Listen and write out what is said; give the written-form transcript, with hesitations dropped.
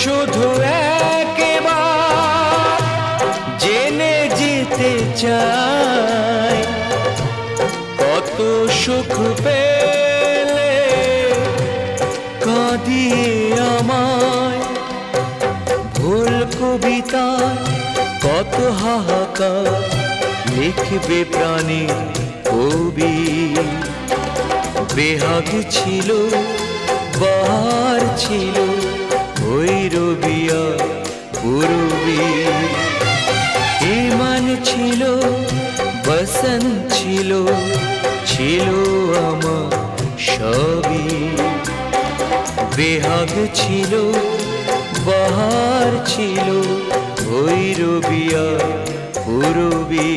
শুধু একবার জেনে যেতে চাই, কত সুখ পেলে কাঁদিয়ে আমায়। ভুল কবিতা কত হাহাকার লিখবে প্রাণী কবি। বেহাগ ছিল, বাহার ছিল, ভৈরবিয়া পূর্বী। ইমান ছিল, বসন্ত ছিল, ছিল আমার সবই। বেহাগ ছিল, বাহার ছিল, ভৈরবিয়া পূর্বী।